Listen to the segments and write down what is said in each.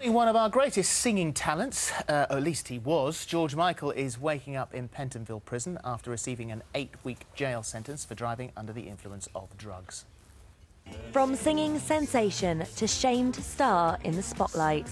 One of our greatest singing talents, or at least he was, George Michael is waking up in Pentonville prison after receiving an 8-week jail sentence for driving under the influence of drugs. From singing sensation to shamed star in the spotlight,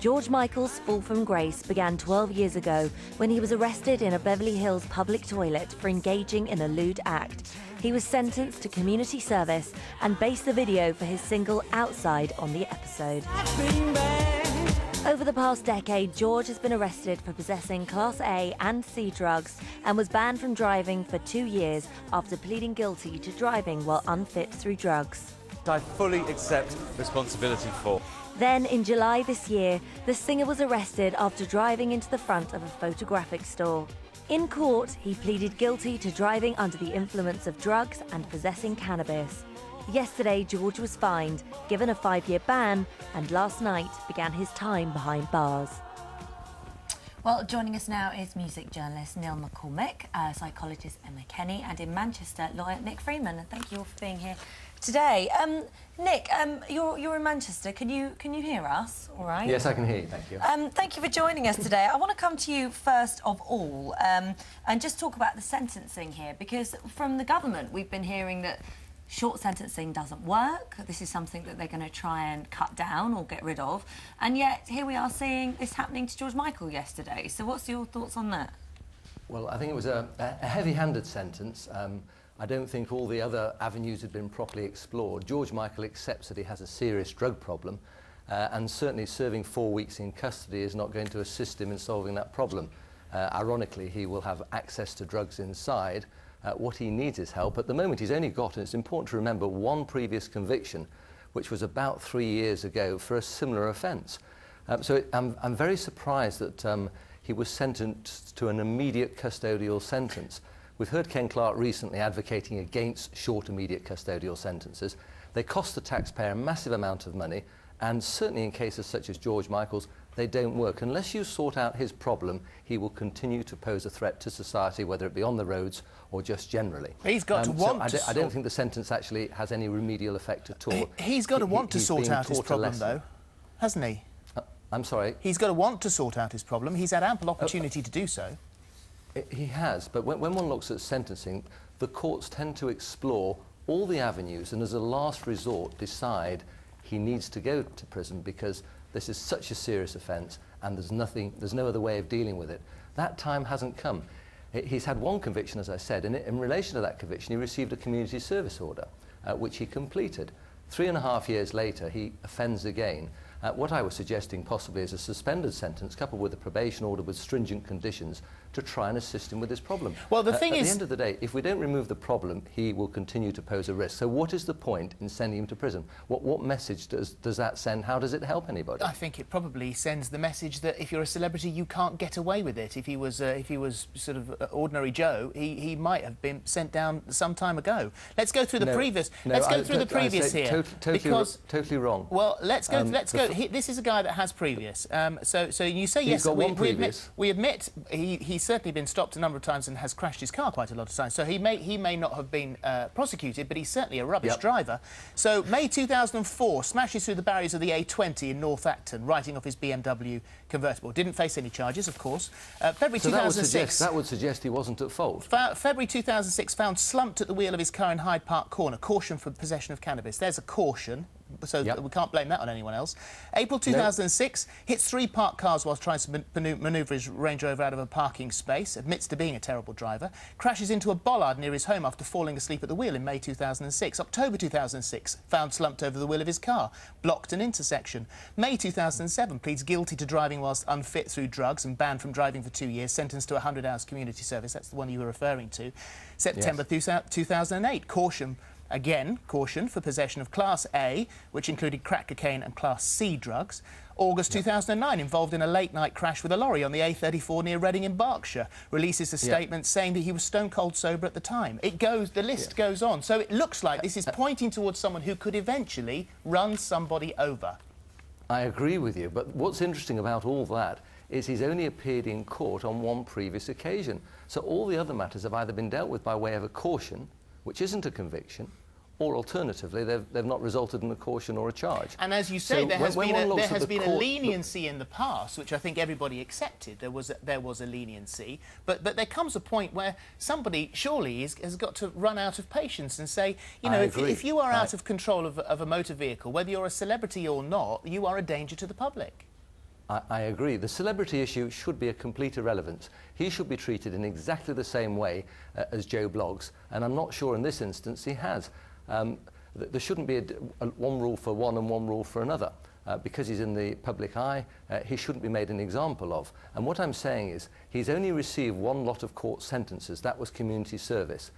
George Michael's fall from grace began 12 years ago when he was arrested in a Beverly Hills public toilet for engaging in a lewd act. He was sentenced to community service and based the video for his single Outside on the episode. Over the past decade, George has been arrested for possessing Class A and C drugs and was banned from driving for 2 years after pleading guilty to driving while unfit through drugs. I fully accept responsibility for. Then, in July this year, the singer was arrested after driving into the front of a photographic store. In court, he pleaded guilty to driving under the influence of drugs and possessing cannabis. Yesterday, George was fined, given a 5-year ban, and last night began his time behind bars. Well, joining us now is music journalist Neil McCormick, psychologist Emma Kenny, and in Manchester, lawyer Nick Freeman. And thank you all for being here today. Nick, you're in Manchester. Can you hear us? All right. Yes, I can hear you. Thank you. Thank you for joining us today. I want to come to you first of all, and just talk about the sentencing here, because from the government we've been hearing that short sentencing doesn't work. This is something that they're going to try and cut down or get rid of. And yet, here we are seeing this happening to George Michael yesterday. So what's your thoughts on that? Well, I think it was a heavy-handed sentence. I don't think all the other avenues had been properly explored. George Michael accepts that he has a serious drug problem, and certainly serving 4 weeks in custody is not going to assist him in solving that problem. Ironically, he will have access to drugs inside. What he needs is help. At the moment, he's only got, and it's important to remember, one previous conviction, which was about 3 years ago for a similar offence. I'm very surprised that he was sentenced to an immediate custodial sentence. We've heard Ken Clarke recently advocating against short immediate custodial sentences. They cost the taxpayer a massive amount of money, and certainly in cases such as George Michael's, they don't work. Unless you sort out his problem, he will continue to pose a threat to society, whether it be on the roads or just generally. He's got to want to I don't think the sentence actually has any remedial effect at all. He's got to want to sort out his problem, though, hasn't he? I'm sorry? He's got to want to sort out his problem. He's had ample opportunity to do so. He has, but when one looks at sentencing, the courts tend to explore all the avenues and as a last resort decide he needs to go to prison because this is such a serious offence and there's no other way of dealing with it. That time hasn't come. He's had one conviction, as I said, and in relation to that conviction, he received a community service order, which he completed. 3.5 years later, he offends again. What I was suggesting possibly is a suspended sentence coupled with a probation order with stringent conditions to try and assist him with this problem. Well, the thing is, at the end of the day, if we don't remove the problem, he will continue to pose a risk. So what is the point in sending him to prison? What message does that send? How does it help anybody? I think it probably sends the message that if you're a celebrity, you can't get away with it. If he was sort of ordinary Joe, he might have been sent down some time ago. Let's go through the previous. Let's go through the previous here. Totally wrong. Well, let's go. This is a guy that has previous. So you say He's yes. got one previous. We admit he's certainly been stopped a number of times and has crashed his car quite a lot of times. So he may not have been prosecuted, but he's certainly a rubbish driver. So May 2004, smashes through the barriers of the A20 in North Acton, writing off his BMW convertible. Didn't face any charges, of course. February 2006. That would suggest he wasn't at fault. February 2006, found slumped at the wheel of his car in Hyde Park Corner. Caution for possession of cannabis. There's a caution. So we can't blame that on anyone else. April 2006, hits 3 parked cars whilst trying to manoeuvre his Range Rover out of a parking space, admits to being a terrible driver, crashes into a bollard near his home after falling asleep at the wheel in May 2006. October 2006, found slumped over the wheel of his car, blocked an intersection. May 2007, pleads guilty to driving whilst unfit through drugs and banned from driving for 2 years, sentenced to 100 hours community service. That's the one you were referring to. September 2008, caution. Again, caution for possession of Class A, which included crack cocaine and Class C drugs. August 2009, involved in a late-night crash with a lorry on the A34 near Reading in Berkshire. Releases a statement saying that he was stone-cold sober at the time. The list goes on. So it looks like this is pointing towards someone who could eventually run somebody over. I agree with you, but what's interesting about all that is he's only appeared in court on one previous occasion. So all the other matters have either been dealt with by way of a caution, which isn't a conviction, or alternatively, they've not resulted in a caution or a charge. And as you say, So there has been a court, leniency in the past, which I think everybody accepted. There was a leniency, but there comes a point where somebody surely has got to run out of patience and say, you know, if you are out of control of a motor vehicle, whether you're a celebrity or not, you are a danger to the public. I agree. The celebrity issue should be a complete irrelevance. He should be treated in exactly the same way as Joe Bloggs, and I'm not sure in this instance he has. There shouldn't be one rule for one and one rule for another. Because he's in the public eye, he shouldn't be made an example of. And what I'm saying is, he's only received one lot of court sentences. That was community service.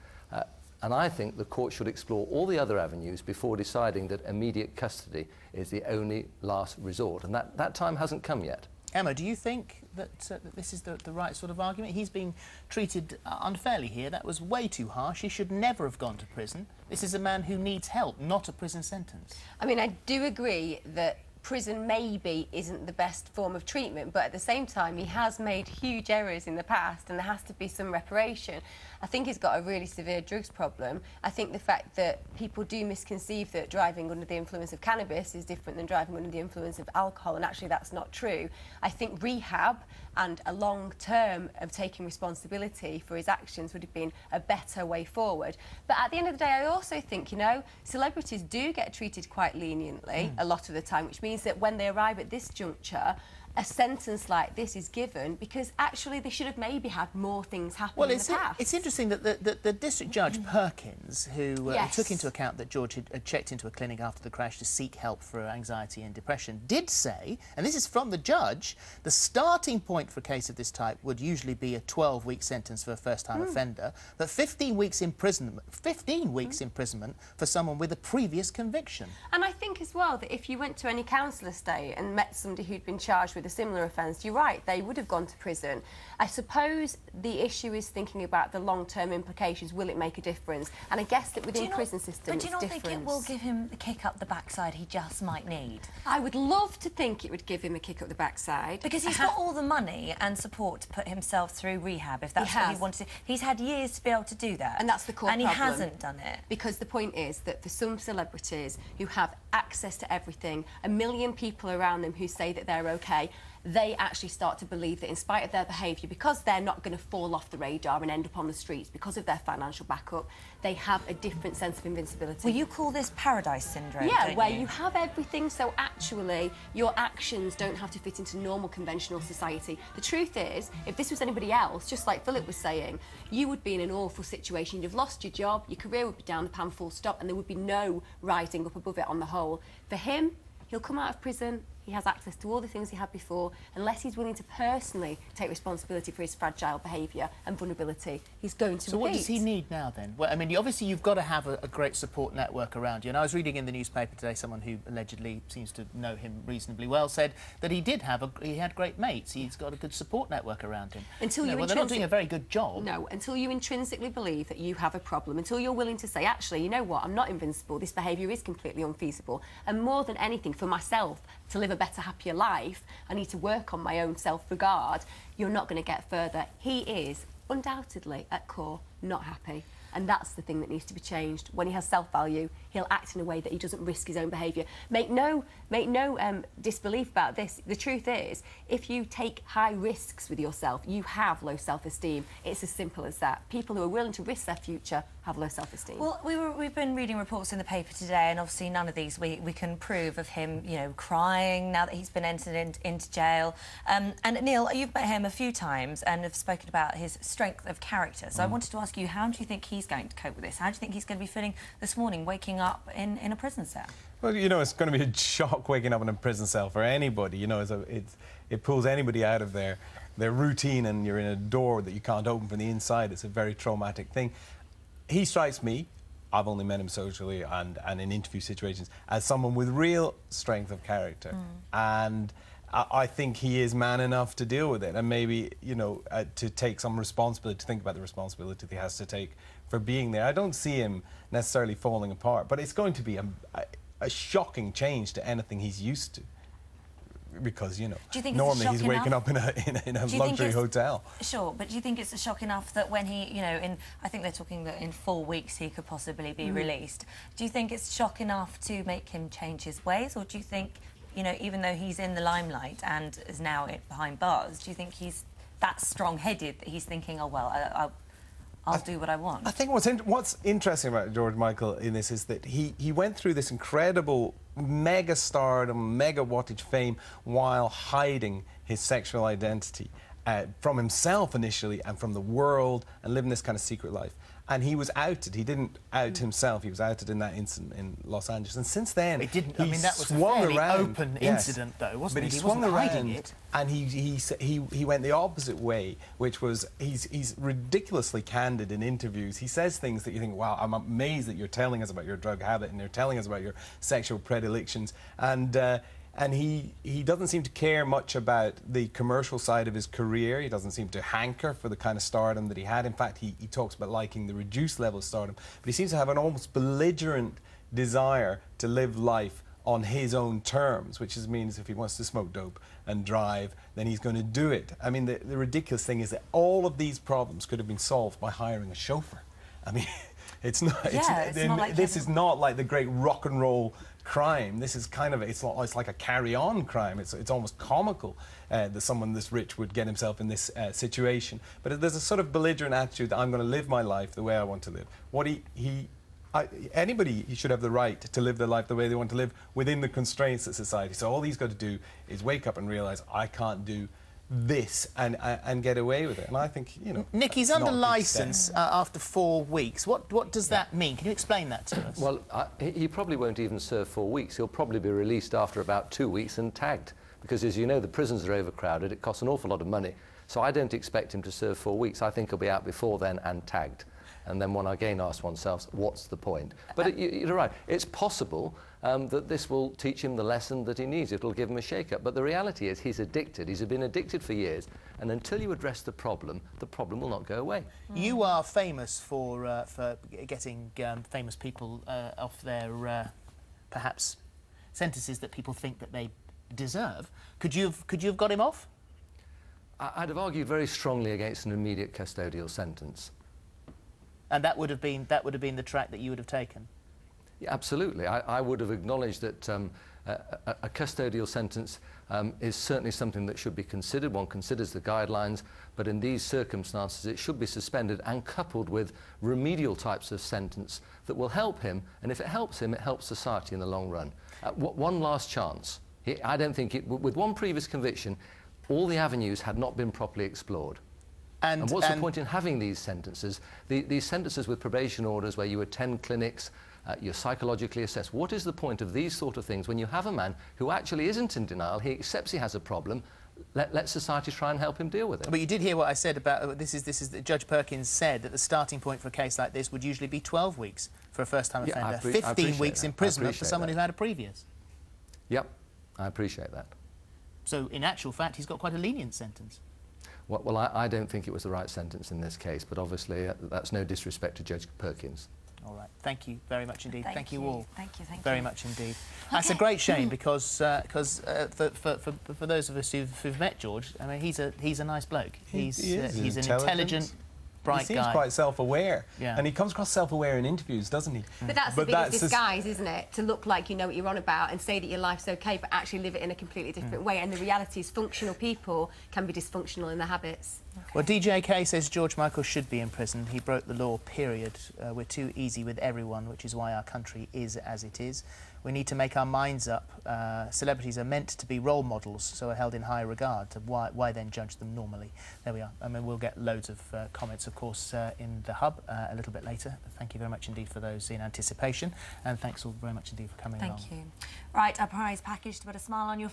And I think the court should explore all the other avenues before deciding that immediate custody is the only last resort. And that time hasn't come yet. Emma, do you think that this is the right sort of argument? He's being treated unfairly here. That was way too harsh. He should never have gone to prison. This is a man who needs help, not a prison sentence. I mean, I do agree that prison maybe isn't the best form of treatment, but at the same time he has made huge errors in the past and there has to be some reparation. I think he's got a really severe drugs problem. I think the fact that people do misconceive that driving under the influence of cannabis is different than driving under the influence of alcohol, and actually that's not true. I think rehab and a long term of taking responsibility for his actions would have been a better way forward. But at the end of the day, I also think, you know, celebrities do get treated quite leniently a lot of the time, which means that when they arrive at this juncture, a sentence like this is given because actually they should have maybe had more things happen in the past. It's interesting that the District Judge Perkins, who took into account that George had checked into a clinic after the crash to seek help for anxiety and depression, did say, and this is from the judge, the starting point for a case of this type would usually be a 12-week sentence for a first-time offender, but 15 weeks imprisonment for someone with a previous conviction. And I think as well that if you went to any council estate and met somebody who'd been charged with a similar offence, you're right, they would have gone to prison. I suppose the issue is thinking about the long-term implications. Will it make a difference? And I guess that within prison system, it's different. But do you not think it will give him the kick up the backside he just might need? I would love to think it would give him a kick up the backside. Because he's got all the money and support to put himself through rehab, if that's what he wanted to. He's had years to be able to do that. And that's the core problem. And he hasn't done it. Because the point is that for some celebrities who have access to everything, a million people around them who say that they're OK, they actually start to believe that in spite of their behaviour, because they're not going to fall off the radar and end up on the streets because of their financial backup, they have a different sense of invincibility. Well, you call this paradise syndrome, yeah, where you have everything, so actually your actions don't have to fit into normal conventional society. The truth is, if this was anybody else, just like Philip was saying, you would be in an awful situation. You'd have lost your job, your career would be down the pan full stop, and there would be no rising up above it on the whole. For him, he'll come out of prison, he has access to all the things he had before. Unless he's willing to personally take responsibility for his fragile behaviour and vulnerability, he's going to So what does he need now, then? Well, I mean, obviously you've got to have a great support network around you. And I was reading in the newspaper today, someone who allegedly seems to know him reasonably well said that he had great mates. He's got a good support network around him. Until well, they're not doing a very good job. No, until you intrinsically believe that you have a problem, until you're willing to say, actually, you know what, I'm not invincible, this behaviour is completely unfeasible, and more than anything, for myself, to live a better, happier life, I need to work on my own self-regard, you're not going to get further. He is, undoubtedly, at core, not happy. And that's the thing that needs to be changed. When he has self-value, he'll act in a way that he doesn't risk his own behaviour. Make no disbelief about this. The truth is, if you take high risks with yourself, you have low self-esteem. It's as simple as that. People who are willing to risk their future have low self-esteem. Well, we've been reading reports in the paper today, and obviously none of these we can prove of him, you know, crying now that he's been entered into jail. And Neil, you've met him a few times and have spoken about his strength of character. So I wanted to ask you, how do you think he's going to cope with this? How do you think he's going to be feeling this morning, waking up in a prison cell? Well, you know, it's going to be a shock waking up in a prison cell for anybody. You know, it pulls anybody out of their routine, and you're in a door that you can't open from the inside. It's a very traumatic thing. He strikes me, I've only met him socially and in interview situations, as someone with real strength of character. And I think he is man enough to deal with it, and maybe, you know, to take some responsibility, to think about the responsibility that he has to take for being there. I don't see him necessarily falling apart, but it's going to be a shocking change to anything he's used to. because, you know, Do you think normally it's he's shock waking enough? up in a Do you think luxury it's- hotel. Sure, but do you think it's a shock enough that when he, you know, I think they're talking that in 4 weeks he could possibly be released. Do you think it's shock enough to make him change his ways, or do you think, you know, even though he's in the limelight and is now behind bars, do you think he's that strong-headed that he's thinking, oh, well, I'll do what I want? I think what's interesting about George Michael in this is that he went through this incredible mega stardom, mega wattage fame while hiding his sexual identity from himself initially and from the world, and living this kind of secret life. And he was outed. He didn't out himself. He was outed in that incident in Los Angeles. And since then, It didn't. he I mean, that was a swung fairly around. open Yes. incident, though, wasn't But it? he He swung wasn't around, hiding it. and he went the opposite way, which was he's ridiculously candid in interviews. He says things that you think, wow, I'm amazed that you're telling us about your drug habit and you're telling us about your sexual predilections. And he doesn't seem to care much about the commercial side of his career. He doesn't seem to hanker for the kind of stardom that he had. In fact, he talks about liking the reduced level of stardom. But he seems to have an almost belligerent desire to live life on his own terms, which means if he wants to smoke dope and drive, then he's going to do it. I mean, the ridiculous thing is that all of these problems could have been solved by hiring a chauffeur. I mean, it's not. Yeah, it's not like this is not like the great rock and roll crime. This is kind of it's like a carry-on crime. It's almost comical that someone this rich would get himself in this situation. But there's a sort of belligerent attitude that I'm going to live my life the way I want to live. Anybody should have the right to live their life the way they want to live within the constraints of society. So all he's got to do is wake up and realise I can't do this and get away with it. And I think, you know, Nick, he's that's under not a big licence step. after 4 weeks. What does that mean? Can you explain that to us? Well, he probably won't even serve 4 weeks. He'll probably be released after about 2 weeks and tagged. Because, as you know, the prisons are overcrowded. It costs an awful lot of money. So I don't expect him to serve 4 weeks. I think he'll be out before then and tagged. And then one again asks oneself, what's the point? But you're right. It's possible that this will teach him the lesson that he needs. It'll give him a shake-up. But the reality is he's addicted. He's been addicted for years. And until you address the problem will not go away. You are famous for getting famous people off their perhaps sentences that people think that they deserve. Could you have got him off? I'd have argued very strongly against an immediate custodial sentence. And that would have been the track that you would have taken. Yeah, absolutely. I would have acknowledged that a custodial sentence is certainly something that should be considered. One considers the guidelines, but in these circumstances it should be suspended and coupled with remedial types of sentence that will help him, and if it helps him, it helps society in the long run. One last chance. I don't think with one previous conviction, all the avenues had not been properly explored. And what's the point in having these sentences? These sentences with probation orders where you attend clinics, you're psychologically assessed. What is the point of these sort of things when you have a man who actually isn't in denial, he accepts he has a problem, let society try and help him deal with it? But you did hear what I said about Judge Perkins said that the starting point for a case like this would usually be 12 weeks for a first-time offender, 15 weeks imprisonment for someone who had a previous. Yep, I appreciate that. So, in actual fact, he's got quite a lenient sentence. Well, I don't think it was the right sentence in this case, but obviously that's no disrespect to Judge Perkins. All right. Thank you very much indeed. Thank you all. Thank you. Very much indeed. That's a great shame because for those of us who've met George, I mean, he's a nice bloke. He's an intelligent, bright he seems guy. quite self-aware. Yeah. And he comes across self-aware in interviews, doesn't he? But that's the biggest disguise, isn't it? To look like you know what you're on about and say that your life's OK, but actually live it in a completely different way. And the reality is functional people can be dysfunctional in their habits. Well, DJK says George Michael should be in prison. He broke the law, period. We're too easy with everyone, which is why our country is as it is. We need to make our minds up. Celebrities are meant to be role models, so are held in high regard. Why then judge them normally? There we are. I mean, we'll get loads of comments, of course, in the Hub a little bit later. Thank you very much indeed for those in anticipation, and thanks all very much indeed for coming along. Thank you. Right, our prize package to put a smile on your